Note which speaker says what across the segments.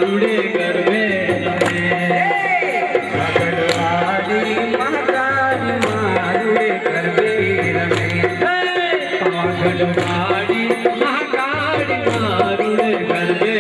Speaker 1: मारुड़े गरबे रमे, महाकाली महाकाली ગઢવાડી મહાકાળી મારું રે ગરબે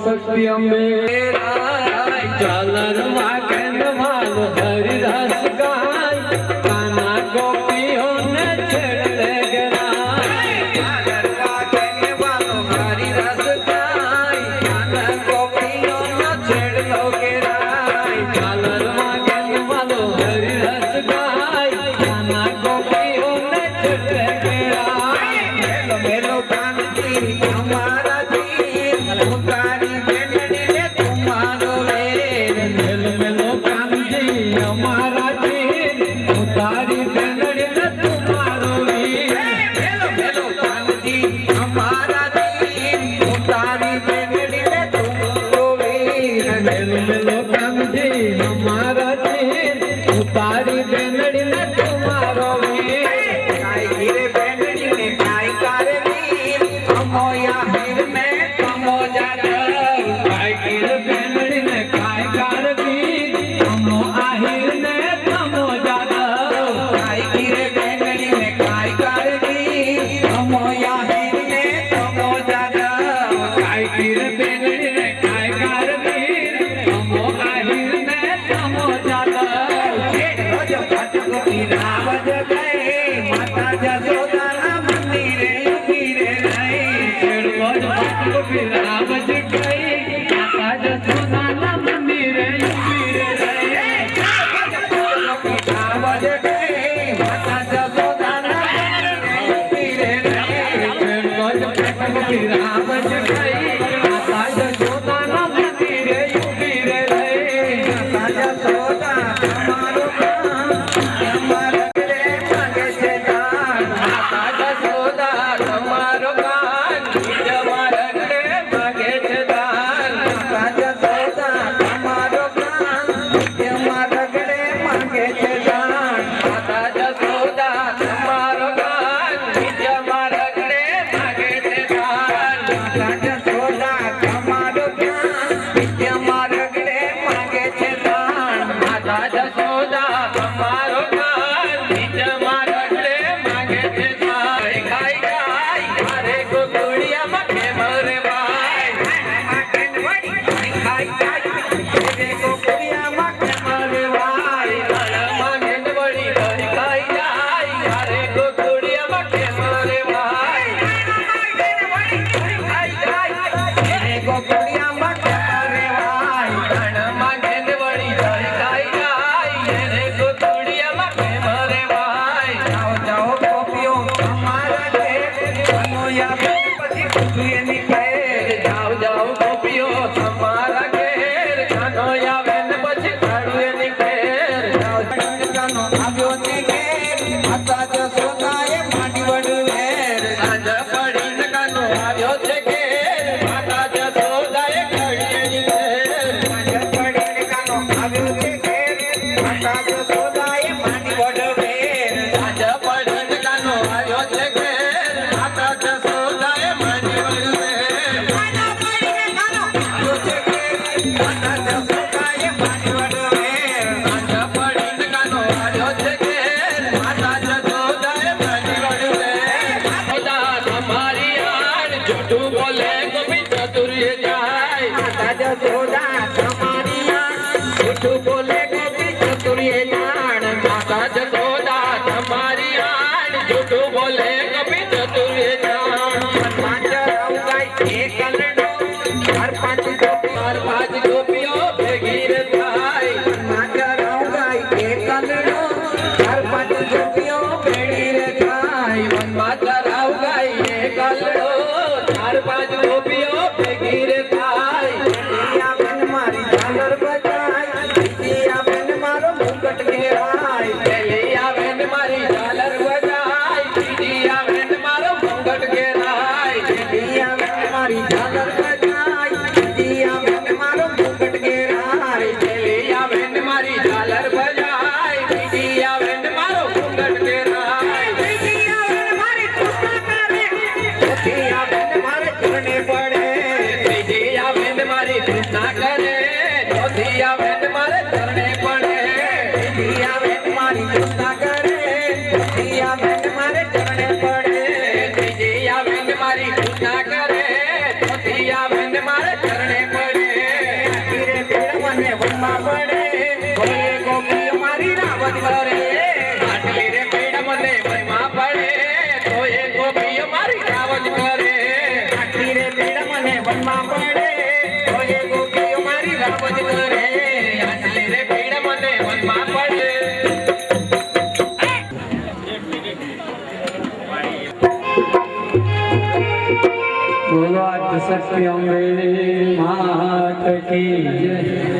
Speaker 1: શક્તિ અંબે ચાલર વાગન વાલ હરિદાસ ગાય કાના ગોપીઓ ને છેડે ગરાય ચાલર વાગન વાલ હરિદાસ ગાય કાના ગોપીઓ ને છેડો ગરાય ચાલર વાગન વાલ હરિદાસ ગાય કાના ગોપીઓ ને છેડે ગરાય મેલો મેલો કાનતી અમારા જી મુકારી બેનડી ને તુમાર
Speaker 2: કાઈ ઘીરે બેંગણી ને કાઈ કારે વીર અમો યાહીર ને તમો જાદવ
Speaker 1: કાઈ ગીર બેનડી ને કાઈ કારવીર અમો આહિર ને તમો જાદવ
Speaker 2: કાઈ ઘીરે બેંગણી ને કાઈ કારે વીર અમો યાહીર ને તમો જાદવ
Speaker 1: કાઈ ગીર બેનડી ને કાઈ કારવીર અમો આહિર ને તમો જાદવ
Speaker 2: રોજ ભાટકતી રાવજ ગઈ માતા જશોદાના મંદિરે ઊભી રે રહી
Speaker 1: રોજ ભાટકતી રાવજ ગઈ માતા જશોદાના મંદિરે ઊભી રે રહી
Speaker 2: રાવજ ગઈ માતા જશોદાના મંદિરે ઊભી રે રહી
Speaker 1: રોજ ભાટકતી રાવજ ગઈ માતા જશોદાના મંદિરે ઊભી રે રહી
Speaker 2: માતા જશોદા તમારું કામ તમારા ઘરે માંગે છે દાન માતા જશોદા તમારો કાન તમારા ઘરે માંગે છે દાન માતા જશોદા તમારો કાન તમારા ઘરે માંગે છે દાન માતા જશોદા તમારો કાન તમારા ઘરે માંગે છે દાન માતા જશોદા તમારો કાન તમારા ઘરે માંગે છે દાન માતા જશોદા તમારો કાન તમારા ઘરે માંગે છે દાન ખાઈ ખાઈ મારે ગોકુળિયામાં કેમ રે ભાઈ ખાઈ ખાઈ રે ગોકુળિયામાં કેમ રે ભાઈ માંગેન વળી ખાઈ ખાઈ જાય મારે ગોકુળિયામાં કેમ રે ભાઈ ખાઈ જાય રે ગોકુળિયામાં કેમ રે ભાઈ માંગેન વળી ખાઈ ખાઈ જાય રે ગોકુળિયામાં કેમ રે ભાઈ જાઓ જાઓ ગોપીઓ અમારા ઘેર કનોયા બેન પછી કુછું એની ઘેર જાઓ જાઓ ગોપીઓ તમારા ઘેર કનોયા બેન પછી કાઢું એની ઘેર જાઓ કાનો આવ્યો તે ઘેર માતા જશોદાએ માંડી વડું વેર સાંજ પડીને કાનો આવ્યો તે ઘેર માતા જશોદાએ કાઢી એની ઘેર સાંજ પડીને કાનો આવ્યો તે ઘેર માતા જશોદાએ માંડી વડું વેર સાંજ પડીને કાનો આવ્યો તે ઘેર માતા જશોદાએ માંડી વડું વેર સાંજ પડીને કાનો આવ્યો તે ઘેર માતા જશોદાએ માંડી વડું વેર સાંજ પડીને કાનો આવ્યો તે ઘેર માતા જશોદાએ માંડી વડું વેર જશોદા તમારી આડ જૂઠું બોલે ગોપી ચતુર્ય જાય માતા જશોદા તમારી આડ જૂઠું બોલે ગોપી ચતુર્ય જાણ માતા જશોદા તમારી આડ જૂઠું બોલે ગોપી ચતુર્ય જાણ પાંચ રાવ ગાય એક કલડો ચાર પાંચ ગોપીઓ ભેગી રે થાય પાંચ રાવ ગાય એક કલડો ચાર પાંચ ગોપીઓ ભેગી રે થાય માતા રાવ ગાય એક કલડો ચાર પાંચ ગોપીઓ ભેગી રે થાય ઈયા બેન મારી ઝાલર બજાય ઈયા બેન મારો મુકટ ઘેરાય ઈયા બેન મારી ઝાલર બજાય ઈયા બેન મારો મુકટ ઘેરાય ઈયા બેન મારી ઝાલર બજાય ઈયા બેન મારો મુકટ ઘેરાય ઈયા બેન મારી ઝાલર બજાય ઈયા બેન મારો મુકટ ઘેરાય ઈયા બેન મારી કૃષ્ણ કરે ઈયા બેન મારે ચરણે પડે ઈયા બેન મારી કૃષ્ણ કરે ઈયા બેન મારે ચરણે પડે ઈયા બેન મારી કૃષ્ણ કરે ઈયા બેન મારે ચરણે પડે ઈયા બેન મારી કૃષ્ણ કરે ઈયા બેન મારે ચરણે પડે ધીરે ધીરે મને વનમાં પડે ભોલે ગોપી મારી રાવજ કરે આટલી રે પેડ મને વનમાં પડે તોય ગોપી મારી રાવજ કરે આટલી રે પેડ મને વનમાં પડે તોય ગોપી મારી રાવજ કરે આટલી રે પેડ મને વનમાં પડે
Speaker 1: બોલો સત્ય અંબે માત કી જય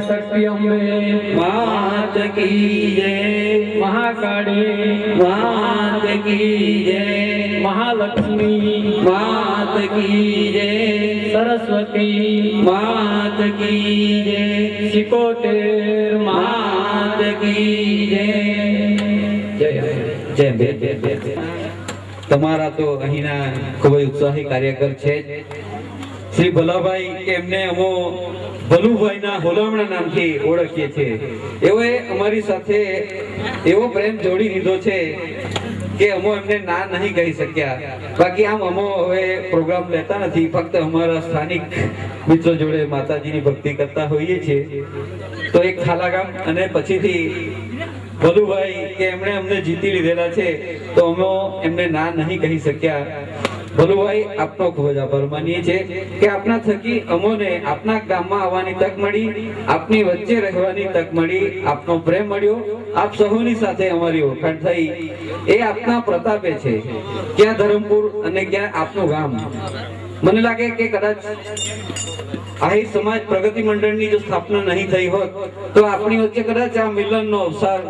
Speaker 1: शक्ति अम्बे
Speaker 2: मात की जय,
Speaker 1: महाकाली
Speaker 2: मात की जय,
Speaker 1: महालक्ष्मी
Speaker 2: मात की जय,
Speaker 1: सरस्वती
Speaker 2: मात की जय,
Speaker 1: सिकोतेर
Speaker 2: मात की जय. જય જય. તમારા તો અહીંના ખૂબ જ ઉત્સાહી કાર્યકર છે શ્રી ભલાભાઈ, એમને અમો ભલુભાઈના હોલામણા નામથી ઓળખીએ છીએ. એઓએ અમારી સાથે એવો પ્રેમ જોડી લીધો છે કે અમો એમને ના નહીં કહી શક્યા. બાકી આમ અમો હવે પ્રોગ્રામ લેતા નથી, ફક્ત અમારા સ્થાનિક મિત્રો જોડે માતાજીની ભક્તિ કરતા હોઈએ છીએ. તો એક ખાલાગામ અને પછીથી ભલુભાઈ કે એમણે અમને જીતી લીધેલા છે, તો અમે એમને ના નહીં કહી શક્યા. ભલુભાઈ, આપનો ખૂબ જ આભાર માનીએ છીએ કે આપના થકી અમોને આપના ગામમાં આવવાની તક મળી, આપની વચ્ચે રહેવાની તક મળી, આપનો પ્રેમ મળ્યો, આપ સૌની સાથે અમારી ઓળખાણ થઈ. એ આપના પ્રતાપે છે. ક્યાં ધરમપુર અને ક્યાં આપનું ગામ. મને લાગે કે કદાચ આહિર સમાજ પ્રગતિ મંડળની જો સ્થાપના નહીં થઈ હોત તો આપણી વચ્ચે કદાચ આ મિલનનો અવસર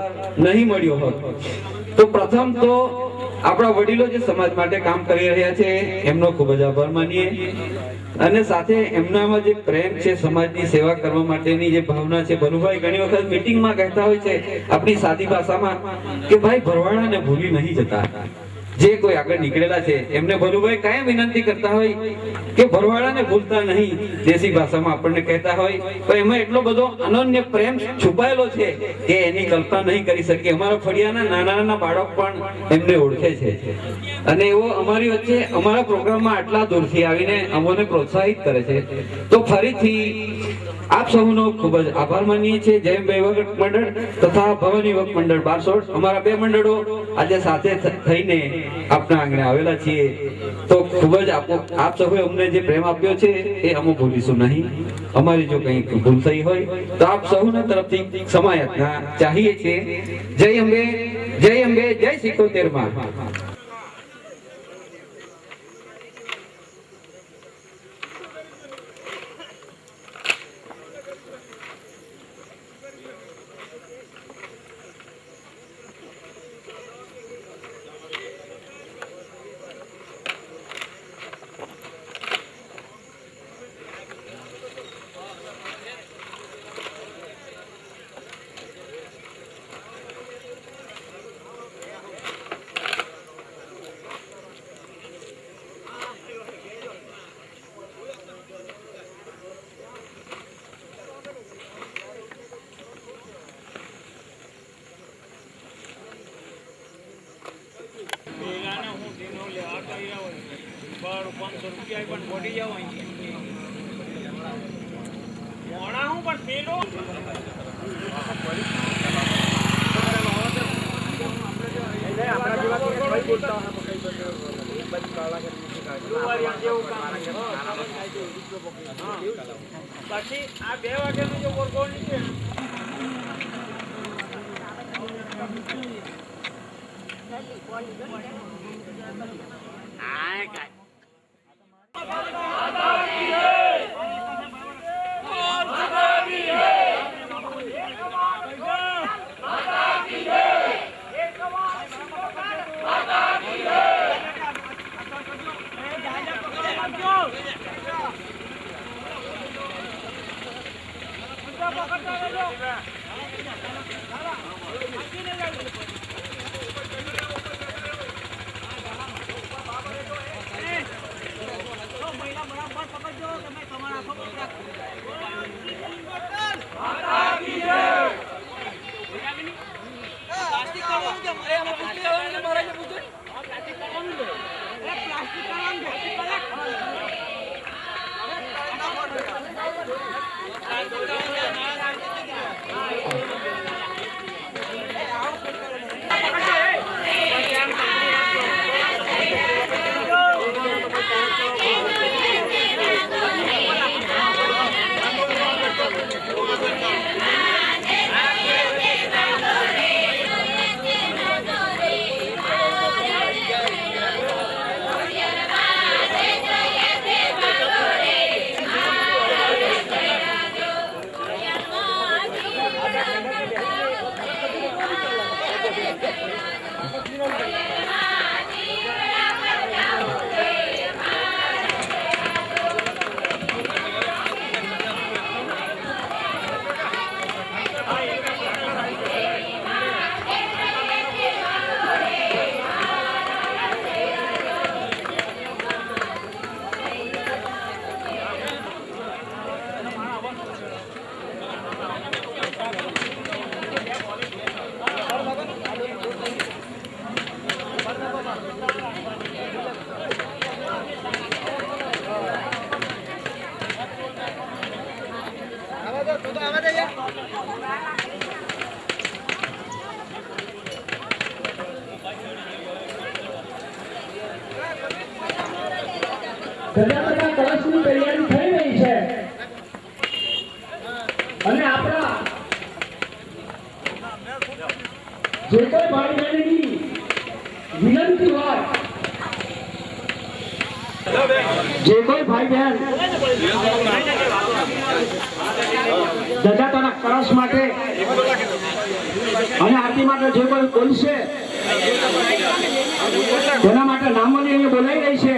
Speaker 2: નહીં મળ્યો હોત. તો પ્રથમ તો આપણા વડીલો જે સમાજ માટે કામ કરી રહ્યા છે એમનો ખૂબ જ આભાર માનીએ, અને સાથે એમનામાં જે પ્રેમ છે, સમાજની સેવા કરવા માટેની જે ભાવના છે. ભલુભાઈ ઘણી વખત મીટિંગમાં કહેતા હોય છે આપણી સાદી ભાષામાં કે ભાઈ ભરવાડાને ભૂલી નહીં જતા. જે કોઈ આગળ નીકળેલા છે એમને ભલુભાઈ કાયમ વિનંતી કરતા હોય કે ભરવાડાને ભૂલતા નહીં. દેશી ભાષામાં આપણને કહેતા હોય, પણ એમાં એટલો બધો અનન્ય પ્રેમ છુપાયેલો છે કે એની કલ્પના નહીં કરી શકીએ. અમારા ફળિયાના નાના નાના બાળક પણ એમને ઓળખે છે, અને એવો અમારી વચ્ચે અમારા પ્રોગ્રામમાં આટલા દૂરથી આવીને અમોને પ્રોત્સાહિત કરે છે. તો ફરીથી આપ સૌનો ખૂબ જ આભાર માનીએ છીએ. જયંભાઈ યુવક મંડળ તથા ભવન યુવક મંડળ બારસોડ, અમારા બે મંડળો આજે સાથે થઈને આપના આંગણે આવેલા છીએ. તો ખૂબ જ આપ સૌએ અમને જે પ્રેમ આપ્યો છે એ અમે ભૂલીશું નહીં. અમારી જો કંઈ ભૂલ થઈ હોય તો આપ સૌના તરફથી ક્ષમા યાચના ચાહીએ છીએ. જય અંબે, જય અંબે, જય 77 માં.
Speaker 3: પછી આ 2 વાગ્યાનું જો વર્ગોની છે
Speaker 4: બધા કળશની તૈયારી થઈ રહી છે અને આપણા જે કોઈ ભાઈ બહેનની વિનંતી હોય, જે કોઈ ભાઈ બહેન દજાતાના કળશ માટે અને આરતી માટે જે કોઈ બોલશે તેના માટે નામોની અહીંયા બોલાઈ રહી છે.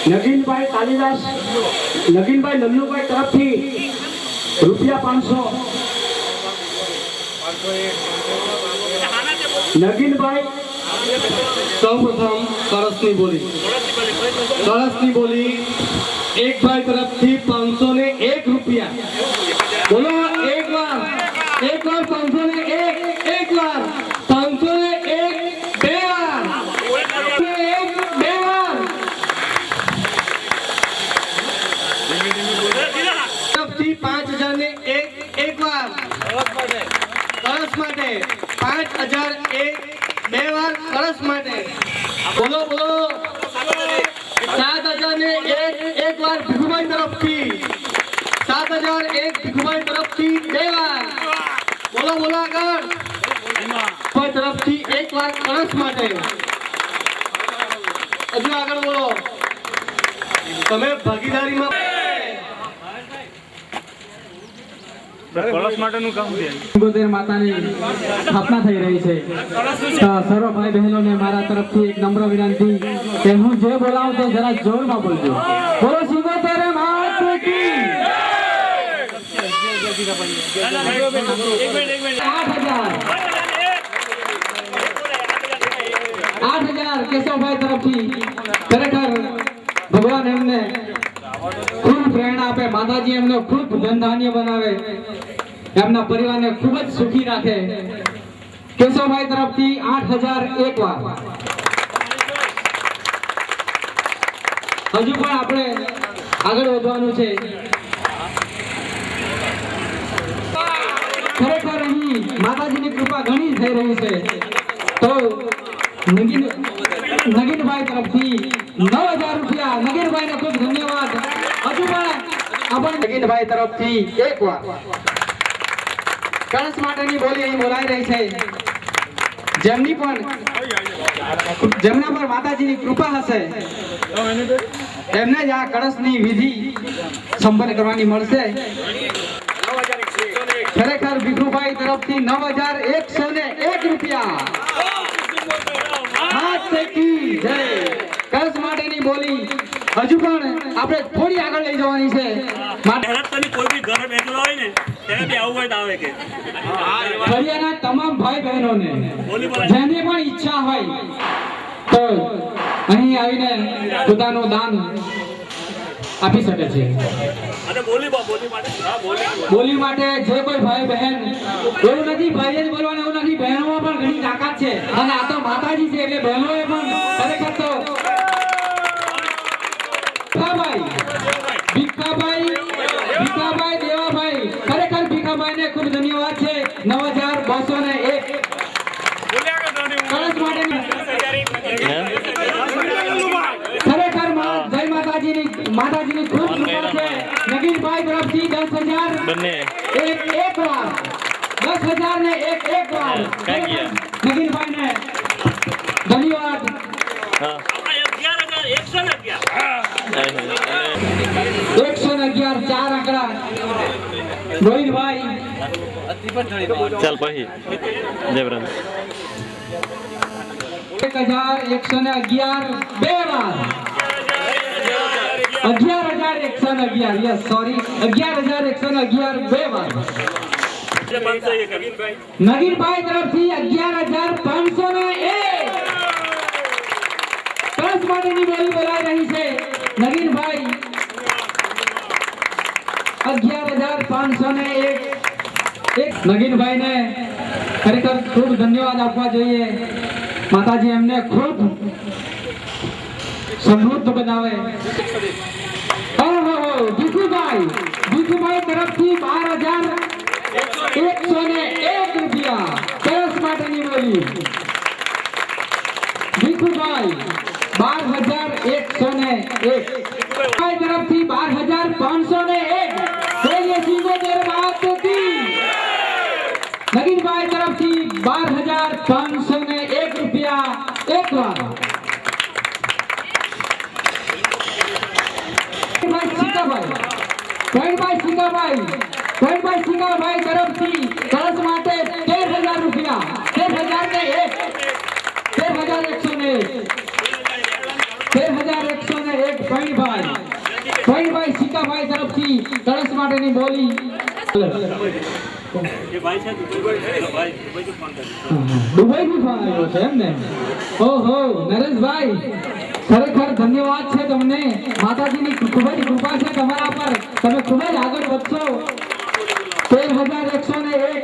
Speaker 4: નગીનભાઈ કાલિદાસ, નગીનભાઈ લલ્લુભાઈ તરફથી ₹500. નગીનભાઈ
Speaker 5: સૌપ્રથમ કળશની બોલી એક ભાઈ તરફથી 501 રૂપિયા. બોલો એક વાર 501, એક વાર 501, બે વાર 5000 ને એક વાર કળશ માટે 5001, બે વાર કળશ માટે. બોલો 7000 ને એક વાર ભીખુભાઈ તરફથી, 7001 ભીખુભાઈ તરફથી બે વાર. બોલો આગળ ભાઈ તરફથી એક વાર કળશ માટે. હજુ આગળ બોલો. તમે ભાગીદારીમાં
Speaker 3: કળશ માટેનું કામ છે.
Speaker 4: ગોદેર માતાની સ્થાપના થઈ રહી છે. તો સર્વ ભાઈ બહેનોને મારા તરફથી એક નમ્ર વિનંતી કે હું જે બોલાવું તે જરા જોરમાં બોલજો. બોલો સિંગોતેર માત કી 8000 કેશવભાઈ તરફથી. ખરેખર ભગવાન એમને ખૂબ પ્રેરણા આપે, માતાજી એમને ખૂબ ધન ધાન્ય બનાવે, એમના પરિવારને ખૂબ જ સુખી રાખે. કેશવભાઈ તરફથી 8001 વાર. હજુ પણ આપણે આગળ વધવાનું છે. ખરેખર અહીં માતાજીની કૃપા ઘણી થઈ રહી છે. તો નગીનભાઈ તરફથી 9000 રૂપિયા. નગીનભાઈને ખૂબ ધન્યવાદ. હજુ પણ આપણે નગીનભાઈ તરફથી એક વાર કળશ માટેની બોલી અહીં બોલાઈ રહી છે. જેમના પર માતાજીની કૃપા હશે એમને જ આ કળશની વિધિ સંપન્ન કરવાની મળશે. ખરેખર ભીખુભાઈ તરફથી 9101 રૂપિયા. માતાજી જય. કળશ માટેની બોલી હજુ પણ આપણે થોડી આગળ લઈ જવાની છે.
Speaker 3: કોઈ બી ઘરે બેઠેલો હોય ને તેને બી આવું હોય તો આવે કે
Speaker 4: ફળિયાના તમામ ભાઈ બહેનોને જેને પણ ઈચ્છા હોય તો અહીં આવીને પોતાનું દાન આપી શકે છે.
Speaker 3: અને બોલી માટે હા
Speaker 4: બોલી માટે જે કોઈ ભાઈ બહેન, એવું નથી ભાઈએ જ બોલવાનું, એવું નથી, બહેનોમાં પણ ઘણી તાકાત છે. અને આ તો માતાજી છે એટલે બહેનોએ પણ ખરેખર તો ભીખાભાઈ દેવાભાઈ, ખરેખર ભીખાભાઈને ખૂબ ધન્યવાદ છે. 9201 કળશ માટેની ખરેખર જય માતાજીની ખૂબ કૃપા છે. નગીનભાઈ તરફથી 10000 એક વાર 10000 ને એક વાર નગીનભાઈને ધન્યવાદ. 111 ચાર આંકડા. ગોવિંદભાઈ
Speaker 6: ચાલ પછી જયબ્રંદ
Speaker 4: 1111 બે વાર. 11111 યસ સોરી 11111 બે વાર. નગીનભાઈ તરફથી 11501 કળશ માટેની બોલી બોલાઈ રહી છે. નગીનભાઈ 11501 નગીનભાઈને ખરેખર ખૂબ ધન્યવાદ આપવા જોઈએ. માતાજી એમને ખૂબ સમૃદ્ધ બનાવે. ઓહો ભીખુભાઈ તરફથી 12101 રૂપિયા. કળશ માટેની બોલી ભીખુભાઈ 12101 તરફથી 12501. બોલીએ સિંગોદર માતા કી. નગીનભાઈ તરફથી 12501 રૂપિયા એક વાર. કોઈભાઈ સિંગાભાઈ તરફથી કળશ માટે 13000 રૂપિયા. 13001 કોઈભાઈ સિંગાભાઈ તરફથી કળશ માટેની બોલી દુબઈથી ફોન આવ્યો છે એમ ને. ઓહો નરેશભાઈ ખરેખર ધન્યવાદ છે તમને. માતાજીની ખૂબ જ કૃપા છે તમારા પર. તમે ખૂબ જ આગળ વધશો. 13101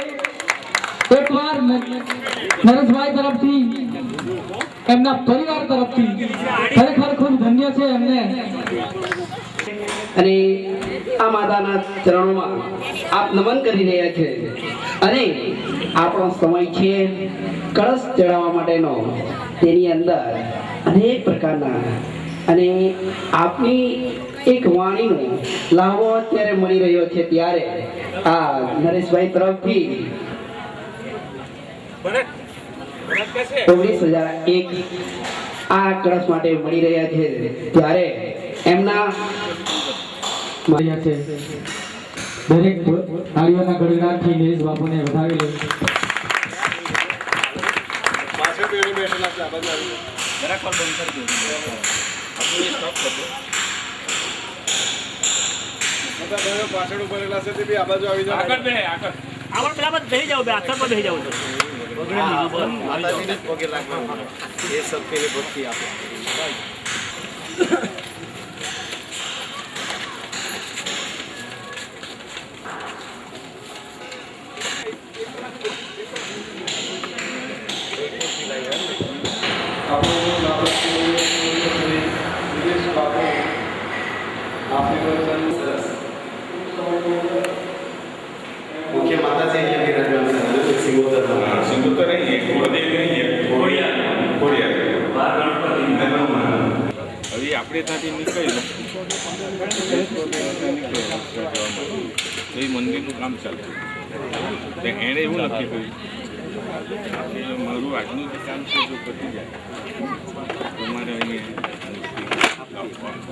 Speaker 4: એક વાર નરેશભાઈ તરફથી, એમના પરિવાર તરફથી ખરેખર ખૂબ ધન્ય છે એમને.
Speaker 7: અને આ માતાના ચરણોમાં આપ નમન કરી રહ્યા છે. અને આપણો સમય છે કળશ ચડાવવા માટેનો. તેની અંદર અનેક પ્રકારના અને આપની એક વાણીનો લાભો અત્યારે મળી રહ્યો છે. ત્યારે આ નરેશભાઈ તરફથી 19001 આ કળશ માટે મળી રહ્યા છે. ત્યારે એમના
Speaker 4: મળ્યા છે. દરેક તાળીઓના ગણનાથી નિલેશ બાપુને વધાવી લે.
Speaker 3: પાછળ ઉપર છે તે બી આ બાજુ આવી જાય. આગળ પેલા બાજુ બેસી જાવ, બે આખર પર બેસી જાવ તો માતાજીને પગે લાગવા એ સત્યની ભક્તિ આપે. મુખ્ય માતાજી અહીંયા બિરાજમાન છે સિંગોતરમાં.
Speaker 8: સિંધુત્તર નહીં, કુળદેવી નહીં, ખોડિયાર. હવે આપણે ત્યાંથી નીકળ્યું તો એ મંદિરનું કામ ચાલતું. તો એણે એવું નક્કી કર્યું કે મારું આજનું જે કામ છે જો પતી જાય તો મારે અહીંયા આપવાનું.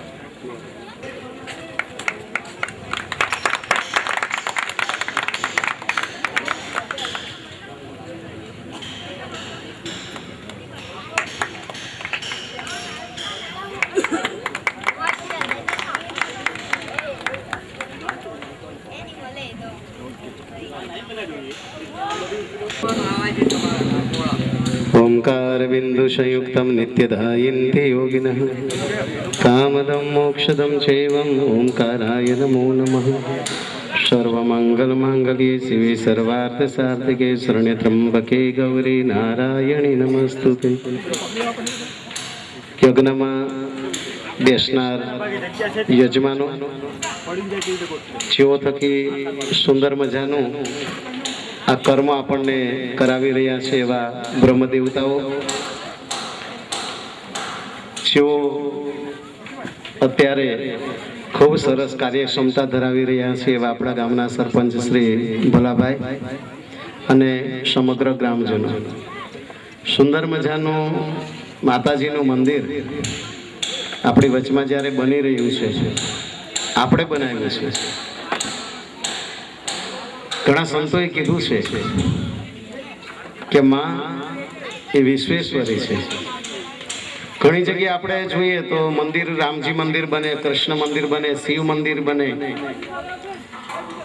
Speaker 9: ओंकार बिंदु संयुक्तम नित्यदायन्ति योगिनः कामदं मोक्षदं चैवं ओंकाराय नमो नमः सर्वमंगल मांगल्ये शिवे सर्वार्थ साधिके शरण्ये त्र्यंबके गौरी नारायणी नमस्तुते यज्ञમાં બેસનાર યજમાનો જેઓ થકી સુંદર મજાનું આ કર્મ આપણને કરાવી રહ્યા છે એવા બ્રહ્મ દેવતાઓ જેઓ અત્યારે ખૂબ સરસ કાર્યક્ષમતા ધરાવી રહ્યા છે એવા આપણા ગામના સરપંચ શ્રી ભોલાભાઈ અને સમગ્ર ગ્રામજનો. સુંદર મજાનું માતાજીનું મંદિર આપણી વચમાં જ્યારે બની રહ્યું છે, આપણે બનાવ્યું છે. ઘણા સંતોએ કીધું છે કે માં એ વિશ્વેશ્વરી છે. ઘણી જગ્યાએ આપણે જોઈએ તો મંદિર, રામજી મંદિર બને, કૃષ્ણ મંદિર બને, શિવ મંદિર બને,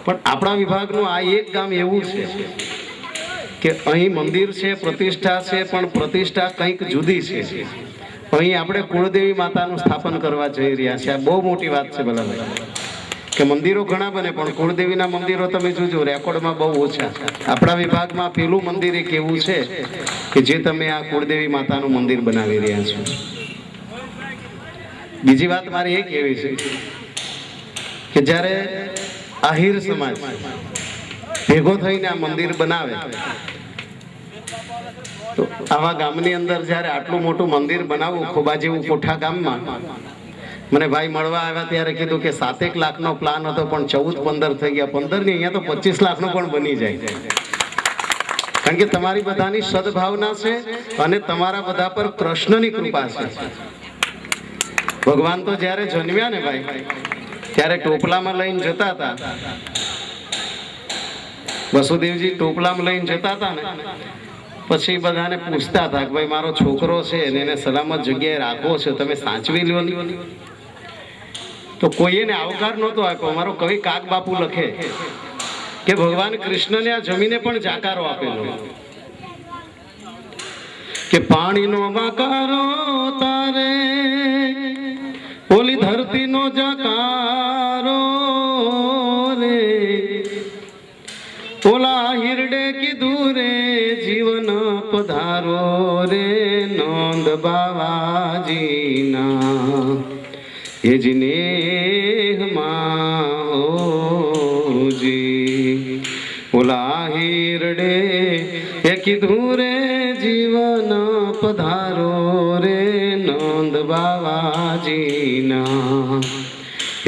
Speaker 9: પણ આપણા વિભાગનું આ એક ગામ એવું છે કે અહીં મંદિર છે, પ્રતિષ્ઠા છે, પણ પ્રતિષ્ઠા કંઈક જુદી છે. અહીં આપણે કુળદેવી માતાનું સ્થાપન કરવા જઈ રહ્યા છે. આ બહુ મોટી વાત છે ભલાભાઈ, કે મંદિરો ઘણા બને પણ કુળદેવીના મંદિરો તમે જોજો રેકોર્ડમાં બહુ ઓછા. આપણા વિભાગમાં પેલું મંદિર એક એવું છે કે જે તમે આ કુળદેવી માતાનું મંદિર બનાવી રહ્યા છો. બીજી વાત મારી એ કહેવી છે કે જ્યારે આહિર સમાજ ભેગો થઈને આ મંદિર બનાવે તો આવા ગામની અંદર જ્યારે આટલું મોટું મંદિર બનાવવું, ખોબા જેવું કોઠા ગામમાં, મને ભાઈ મળવા આવ્યા ત્યારે કીધું કે 7 લાખનો પ્લાન હતો પણ 14-15 થઈ ગયા. 15 ની અહીંયા તો 25 લાખનો પણ બની જાય. કારણ કે તમારી બધાની સદભાવના છે અને તમારા બધા પર કૃષ્ણની કૃપા છે. ભગવાન તો જ્યારે જન્મ્યા ને ભાઈ, ત્યારે ટોપલામાં લઈને જતા હતા. વસુદેવજી ટોપલામાં લઈને જતા હતા ને, પછી બધાને પૂછતા હતા કે ભાઈ મારો છોકરો છે ને એને સલામત જગ્યાએ રાખવો છે, તમે સાચવી લ્યો ને. તો કોઈ એને આવકાર નહોતો આપ્યો. મારો કવિ કાક બાપુ લખે કે ભગવાન કૃષ્ણને આ જમીને પણ જાકારો આપેલો કે પાણીનો જાકારો તારે, ઓલી ધરતીનો જાકારો રે, ઓલા હિરડે કીધું રે જીવન પધારો રે, નંદ બાવાજીના એ જ નેહમાં હોજી. ઓલા હિરડે એ કીધું રે જીવન પધારો રે, નંદ બાવાજીના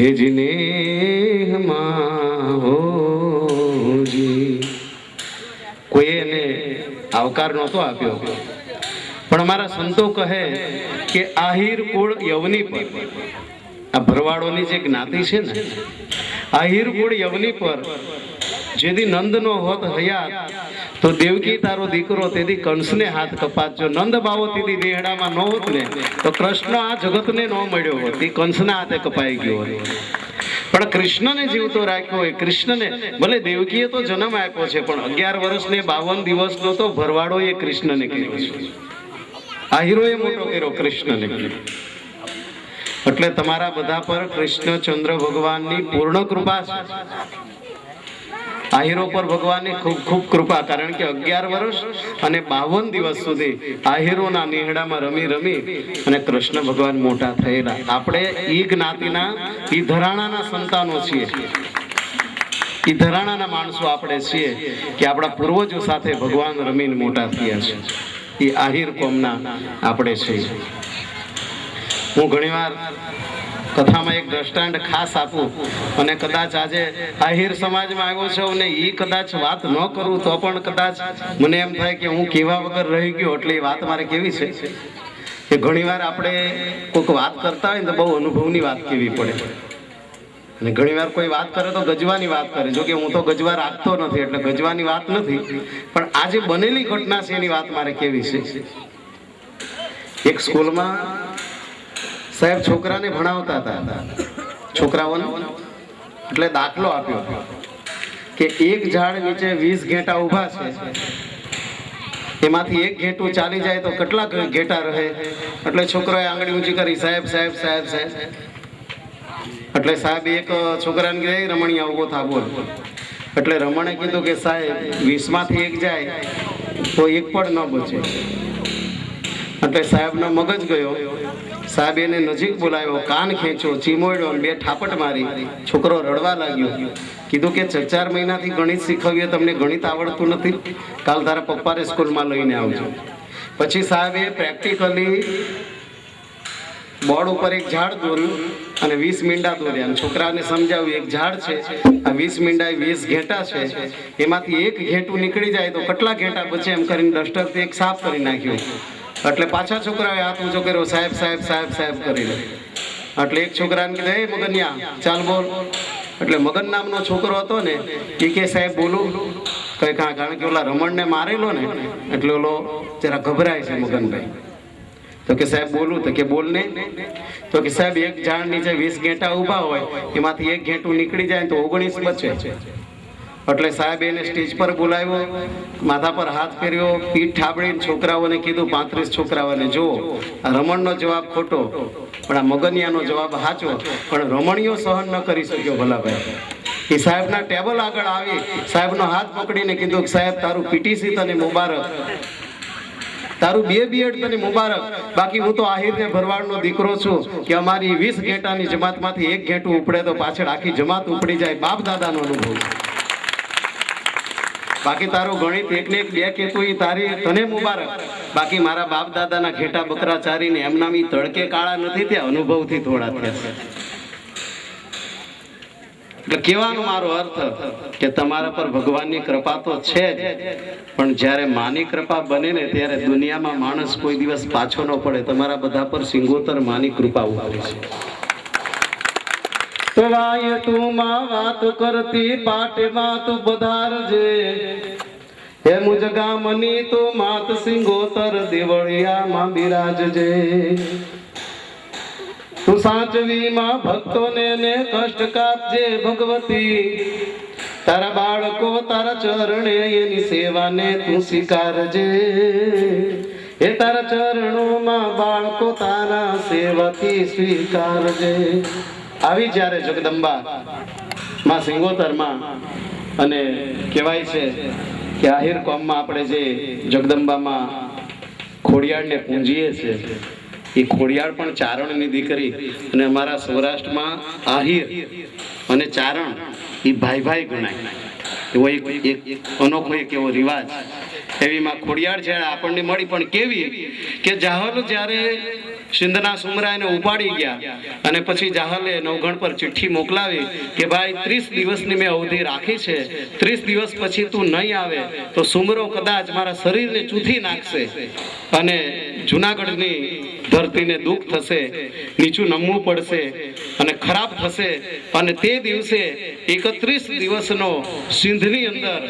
Speaker 9: એ જ નેહમાં હોજી. કોઈ એને આવકાર નહોતો આપ્યો, પણ અમારા સંતો કહે કે આહિર કુળ યવની પર, આ ભરવાડોની જે જ્ઞાતિ છે ને, આહિર કુળ યવની પર જેથી નંદનો હોત હયાત તો દેવકી તારો દીકરો તેથી કંસને હાથ કપાત. જો નંદ બાવો તેથી દેહડામાં ન હોત ને તો કૃષ્ણ આ જગતને ન મળ્યો હોત, એ કંસના હાથે કપાઈ ગયો હોત. પણ કૃષ્ણને જીવતો રાખ્યો હોય. કૃષ્ણને ભલે દેવકીએ તો જન્મ આપ્યો છે, પણ 11 વર્ષ ને 52 દિવસનો તો ભરવાડોએ કૃષ્ણને કર્યો છે. આહિરોએ મોટો કર્યો કૃષ્ણને. એટલે તમારા બધા પર કૃષ્ણચંદ્ર ભગવાનની પૂર્ણ કૃપા છે. આહીરો પર ભગવાનની ખૂબ ખૂબ કૃપા, કારણ કે 11 વર્ષ અને 52 દિવસ સુધી આહીરોના નિહડામાં રમી રમી અને કૃષ્ણ ભગવાન મોટા થયેલા. આપણે ઈ જ્ઞાતિના ઈ ધરાણાના સંતાનો છીએ, ઈ ધરાણાના માણસો આપણે છીએ કે આપણા પૂર્વજો સાથે ભગવાન રમીને મોટા થયા છે. એ આહિર કોમના આપણે છીએ. હું ઘણીવાર કથામાં એક દ્રષ્ટાંત ખાસ આપું, અને કદાચ આજે આહિર સમાજમાં આવ્યો છું અને એ કદાચ વાત ન કરું તો પણ કદાચ મને એમ થાય કે હું કેવા વગર રહી ગયો. એટલે એ વાત મારે કેવી છે કે ઘણીવાર આપણે કોઈક વાત કરતા હોય ને તો બહુ અનુભવની વાત કેવી પડે, અને ઘણીવાર કોઈ વાત કરે તો ગજવાની વાત કરે. જો કે હું તો ગજવા રાખતો નથી, એટલે ગજવાની વાત નથી, પણ આજે બનેલી ઘટના છે એની વાત મારે કેવી છે. એક સ્કૂલમાં સાહેબ છોકરાને ભણાવતા હતા, છોકરાઓને, એટલે દાખલો આપ્યો કે એક ઝાડ નીચે 20 ઘેટા ઊભા છે, એમાંથી એક ઘેટું ચાલી જાય તો કેટલા ઘેટા રહે? એટલે છોકરાએ આંગળી ઊંચી કરી, સાહેબ સાહેબ સાહેબ સાહેબ. એટલે સાહેબ એક છોકરાને કહે, રમણીયા ઉભો થા બોલ. એટલે રમણે કીધું કે સાહેબ 20 માંથી એક જાય તો એક પણ ન બચે. એટલે સાહેબનો મગજ ગયો. સાહેબ એને નજીક બોલાવ્યો, કાન ખેંચ્યો, ચીમોડ્યો, 2 ઠાપટ મારી. છોકરો રડવા લાગ્યો. કીધું કે 4 મહિનાથી ગણિત શીખવીએ, તમને ગણિત આવડતું નથી, કાલ તારા પપ્પાને સ્કૂલમાં લઈને આવજો. પછી સાહેબે પ્રેક્ટિકલી બોર્ડ ઉપર એક ઝાડ દોર્યું અને 20 મીંડા દોર્યા, અને છોકરાને સમજાવ્યું એક ઝાડ છે, આ 20 મીંડા 20 ઘેટા છે, એમાંથી એક ઘેટું નીકળી જાય તો કેટલા ઘેટા બચે? એમ કરીને ડસ્ટરથી એક સાફ કરી નાખ્યું. એટલે પાછા છોકરાએ હાથ ઊંચો કર્યો, સાહેબ સાહેબ સાહેબ સાહેબ કરીને. એટલે એક છોકરાને કીધું, હે મગનિયા ચાલ બોલ. એટલે મગન નામનો છોકરો હતો ને, એ કે સાહેબ બોલું કઈ, કારણ કે ઓલા રમણને મારેલો ને એટલે ઓલો જરા ગભરાય છે મગનભાઈ. તો કે સાહેબ બોલું? તો કે બોલ ને. તો કે સાહેબ એક ઝાડ નીચે 20 ઘેટા ઊભા હોય, એમાંથી એક ઘેટું નીકળી જાય તો 19 બચે. એટલે સાહેબ એને સ્ટેજ પર બોલાવ્યો, માથા પર હાથ ફેર્યો, પીઠ ઠાબડીને છોકરાઓને કીધું, 35 છોકરાઓને, જો આ રમણનો જવાબ ખોટો પણ આ મગનિયાનો જવાબ સાચો. પણ રમણીયો સહન ન કરી શક્યો ભલાભાઈ. એ સાહેબના ટેબલ આગળ આવી સાહેબનો હાથ પકડીને કીધું, સાહેબ તારું પીટીસી તને મુબારક, તારું 2 BEd તને મુબારક. બાકી હું તો આહિરને ભરવાડનો દીકરો છું કે અમારી 20 ઘેટાની જમાતમાંથી એક ઘેટું ઉપડે તો પાછળ આખી જમાત ઉપડી જાય. બાપ દાદાનો અનુભવ. બાકી તારું ગણિત 1 ને 1 2 કહેતું એ તારી તને મુબારક. બાકી મારા બાપ દાદાના ઘેટા બકરા ચારીને એમના ઈ તડકે કાળા નથી થયા, અનુભવથી થોડા થયા. એટલે કહેવાનો મારો અર્થ કે તમારા પર ભગવાનની કૃપા તો છે જ, પણ જ્યારે માની કૃપા બને ને ત્યારે દુનિયામાં માણસ કોઈ દિવસ પાછો ન પડે. તમારા બધા પર સિંગોતર માની કૃપા ઉભરી છે. તો વાય તું માં વાત કરતી પાટેમાં તું પધારજે, હે મુજ ગામની તો માત સિંગોતર દેવળિયામાં બિરાજજે. તું સાચવી માં ભક્તોને ને કષ્ટ કાપજે ભગવતી, તારા બાળકો તારા ચરણે એની સેવાને તું સ્વીકારજે. એ તારા ચરણોમાં બાળકો તારા સેવાથી સ્વીકારજે. આવી જ્યારે જગદંબા માં સિંગોતરમાં, અને કહેવાય છે કે આહિર કોમમાં આપણે જે જગદંબામાં ખોડિયાળને પૂંજીએ છે, એ ખોડિયાળ પણ ચારણની દીકરી. અને અમારા સૌરાષ્ટ્રમાં આહિર અને ચારણ એ ભાઈ ભાઈ ગણાય. એવો એક અનોખો એક એવો રિવાજ. એવી માં ખોડિયાળ જ્યારે આપણને મળી, પણ કેવી કે જાહલ જ્યારે સિંધના સુમરાયને ઉપાડી ગયા અને પછી જાહલે નવઘણ પર ચિઠ્ઠી મોકલાવી કે ભાઈ 30 દિવસની મેં અવધિ રાખી છે, 30 દિવસ પછી તું નહીં આવે તો સુમરો કદાચ મારા શરીરને ચૂથી નાખશે અને જુનાગઢની ધરતીને દુઃખ થશે, નીચું નમવું પડશે અને ખરાબ થશે. અને તે દિવસે 31 દિવસનો સિંધની અંદર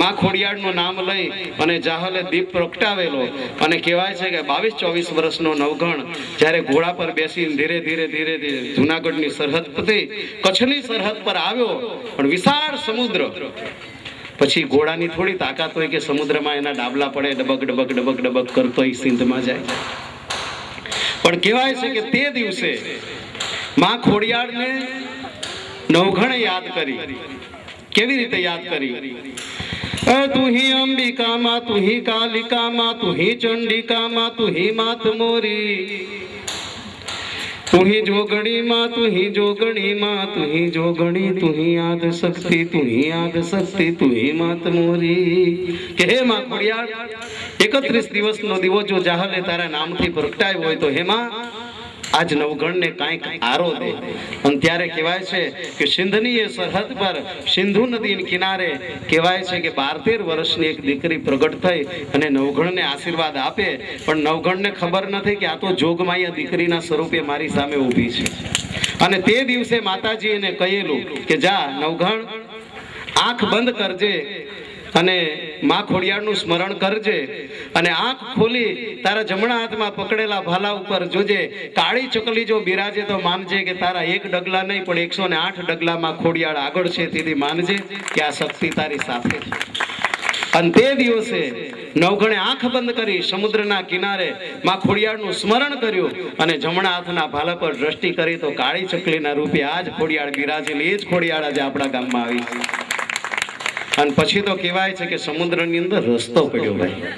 Speaker 9: માં ખોડિયાળનું નામ લઈ અને જાહલે દીપ પ્રગટાવેલો. અને કહેવાય છે કે 22-24 વર્ષનો નવઘણ જ્યારે ઘોડા પર બેસીને ધીરે ધીરે ધીરે ધીરે જુનાગઢની સરહદ પતી કચ્છની સરહદ પર આવ્યો. પણ વિશાળ સમુદ્ર, પછી ઘોડાની થોડી તાકાત હોય કે સમુદ્રમાં એના ડાબલા પડે, ડબક ડબક ડબક ડબક કરતો એ સિંધમાં જાય. પણ કહેવાય છે કે તે દિવસે માં ખોડિયાળને નવઘણે યાદ કરી કેવી રીતે યાદ કરી? તું હી અંબિકા માં, તું હી કાલિકા માં, તું હી ચંડિકા માં, તું હી માત મોરી, તું હી જોગણી માં, તું હી જોગણી માં, તું હી જોગણી, તું હી આદ શક્તિ, તું હી આદ શક્તિ, તું હી માત મોરી. કે હે માં ખોડિયાર, 31 દિવસનો દીવો જો જાહલે તારા નામથી પ્રગટાયો હોય તો હે માં આજ નવગણને કાંઈક આરો દે. અને ત્યારે કહેવાય છે કે સિંધની એ સરહદ પર સિંધુ નદીના કિનારે કહેવાય છે કે 12-13 વર્ષની એક દીકરી પ્રગટ થઈ અને નવગણને આશીર્વાદ આપે. પણ નવગણને ખબર નથી કે આ તો જોગમાયા દીકરીના સ્વરૂપે મારી સામે ઊભી છે. અને તે દિવસે માતાજી એને કહેલું કે જા નવગણ, આંખ બંધ કરજે અને માં ખોડિયારનું સ્મરણ કરજે, અને આંખ ખોલી તારા જમણા હાથમાં પકડેલા ભાલા ઉપર જોજે, કાળી ચકલી જો બિરાજે તો માનજે કે તારા એક ડગલા નહીં પણ 108 ડગલામાં ખોડિયાર આગળ છે. તેથી માનજે કે આ શક્તિ તારી સાથે છે. અને તે દિવસે નવગણે આંખ બંધ કરી સમુદ્રના કિનારે માં ખોડિયારનું સ્મરણ કર્યું અને જમણા હાથના ભાલા પર દ્રષ્ટિ કરી તો કાળી ચકલીના રૂપે આજ ખોડિયાર બિરાજેલી, એ જ ખોડિયાર આજે આપણા ગામમાં આવી છે. અને પછી તો કહેવાય છે કે સમુદ્રની અંદર રસ્તો પડ્યો ભાઈ,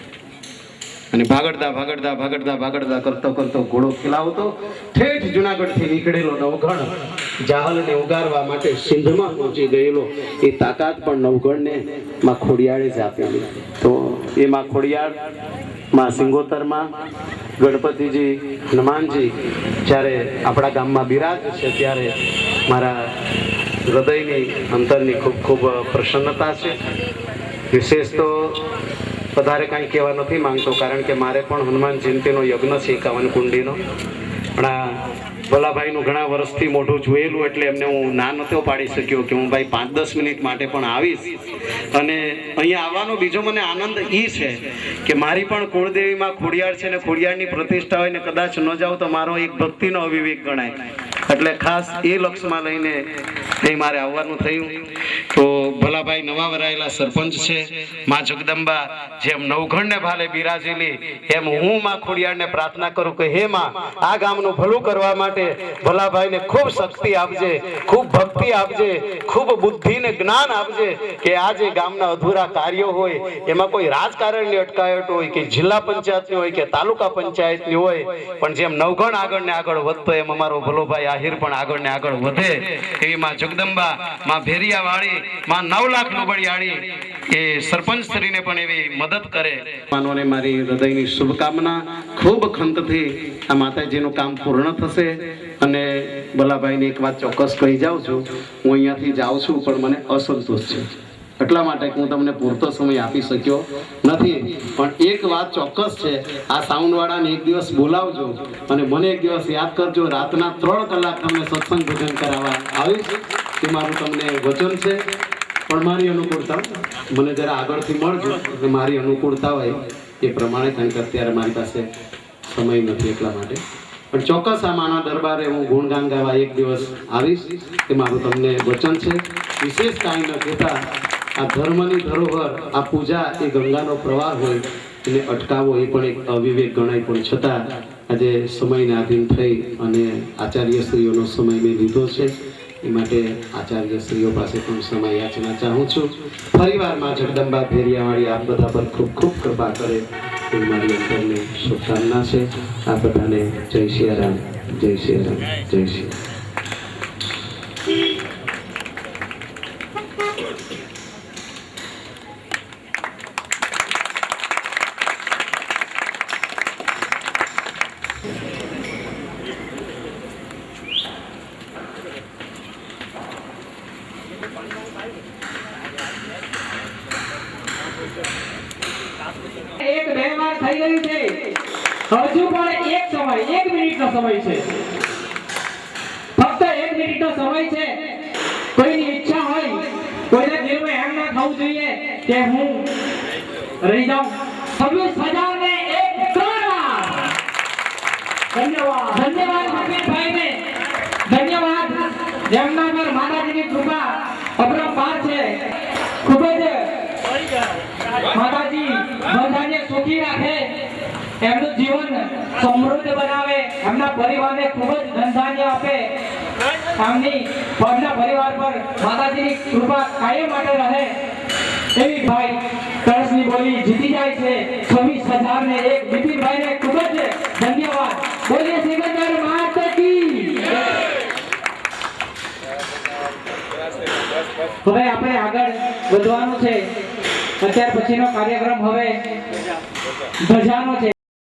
Speaker 9: અને ભાગડતા ભાગડતા ભાગડતા ભાગડતા કરતો કરતો ઘોડો ખીલાવતો ઠેઠ જુનાગઢથી નીકળેલો નવગણ જાહલને ઉગારવા માટે સિંધમાં પહોંચી ગયેલો. એ તાકાત પણ નવગણને માં ખોડિયાળે જ આપેલી. તો એ માં ખોડિયાળ માં સિંગોતરમાં ગણપતિજી હનુમાનજી જ્યારે આપણા ગામમાં બિરાજ છે ત્યારે મારા હૃદયની અંતરની ખૂબ ખૂબ પ્રસન્નતા છે. વિશેષ તો વધારે કાંઈ કહેવા નથી માંગતો, કારણ કે મારે પણ હનુમાન જયંતીનો યજ્ઞ છે 51 કુંડીનો. પણ આ ભલાભાઈનું ઘણા વર્ષથી મોઢું જોયેલું એટલે એમને હું ના નહોતો પાડી શક્યો કે હું ભાઈ 5-10 મિનિટ માટે પણ આવીશ. અને અહીંયા આવવાનો બીજો મને આનંદ એ છે કે મારી પણ કુળદેવીમાં ખોડિયાર છે ને ખોડિયારની પ્રતિષ્ઠા હોય ને કદાચ ન જાઉં તો મારો એક ભક્તિનો અવિવેક ગણાય. એટલે ખાસ એ લક્ષમાં લઈને અહીં મારે આવવાનું થયું. તો ભલાભાઈ નવા વરાયેલા સરપંચ છે. માં જગદંબા જેમ નવગણને ભાલે બિરાજેલી એમ હું માં ખોડિયારને પ્રાર્થના કરું કે હે માં આ ગામનું ભલું કરવા માટે ભલાભાઈને ખૂબ શક્તિ આપજે, ખૂબ ભક્તિ આપજે, ખૂબ બુદ્ધિ ને જ્ઞાન આપજે કે આ જે ગામના અધૂરા કાર્યો હોય એમાં કોઈ રાજકારણની અટકાયત હોય કે જિલ્લા પંચાયતની હોય કે તાલુકા પંચાયતની હોય, પણ જેમ નવગણ આગળ ને આગળ વધતો એમ અમારો ભલોભાઈ આહિર પણ આગળ ને આગળ વધે એવી માં જગદંબા, માં ભેરિયાવાળી, માં 9 લાખ લુબડિયાળી એ સરપંચ શ્રીને પણ એવી મદદ કરે. માનવને મારી હૃદયની શુભકામના. ખૂબ ખંતથી આ માતાજીનું કામ પૂર્ણ થશે. અને ભલાભાઈને એક વાત ચોક્કસ કહી જાઉં છું, હું અહીંયાથી જાઉં છું પણ મને અસંતોષ છે એટલા માટે હું તમને પૂરતો સમય આપી શક્યો નથી. પણ એક વાત ચોક્કસ છે, આ સાઉન્ડવાળાને એક દિવસ બોલાવજો અને મને એક દિવસ યાદ કરજો. રાતના 3 કલાક તમને સત્સંગ ભજન કરાવવા આવીશ એ મારું તમને વચન છે. પણ મારી અનુકૂળતા મને જરા આગળથી મળજો કે મારી અનુકૂળતા હોય એ પ્રમાણે, કારણ કે અત્યારે મારી પાસે સમય નથી એટલા માટે. પણ ચોક્કસ આ માના દરબારે હું ગુણગાન ગાવા એક દિવસ આવીશ એ મારું તમને વચન છે. વિશેષ કાંઈ ન કહેતા આ ધર્મની ધરોહર, આ પૂજા એ ગંગાનો પ્રવાહ હોય એને અટકાવો એ પણ એક અવિવેક ગણાય. પણ છતાં આજે સમયને આધીન થઈ અને આચાર્યશ્રીઓનો સમય મેં લીધો છે એ માટે આચાર્યશ્રીઓ પાસે પણ સમય યાચના ચાહું છું. ફરીવાર માં જગદંબા ભેરિયાવાળી આપ બધા પર ખૂબ ખૂબ કૃપા કરે એ મારી અંતરની શુભકામના છે. આ બધાને જય સિયારામ, જય સિયારામ, જય સિયારામ.
Speaker 4: એક બે વાર થઈ ગયું છે, હજુ પણ એક સમય 1 મિનિટનો સમય છે, ફક્ત 1 મિનિટનો સમય છે. કોઈની ઈચ્છા હોય, કોઈને દિલમાં એમ ના થવું જોઈએ કે હું રહી જાઉં. 26,001 વાર ધન્યવાદ, ધન્યવાદ મફીદભાઈને, ધન્યવાદ જેમના પર માતાજીની કૃપા અપરંપાર છે. ખૂબ જ માતાજી બધાને સુખી રાખે
Speaker 1: એમનું જીવન સમૃદ્ધ બનાવે, એમના પરિવારને ખૂબ જ ધનધાન્ય આપે, એમના પરિવાર પર માતાજીની કૃપા કાયમ માટે રહે એવી ભાઈ કળશની બોલી જીતી જાય છે 26,001 બિપિનભાઈને ખૂબ જ ધન્યવાદ. બોલીએ સિકંદર માતા કી. હવે આપણે આગળ વધવાનું છે. અત્યાર પછીનો કાર્યક્રમ હવે ધજાનો છે.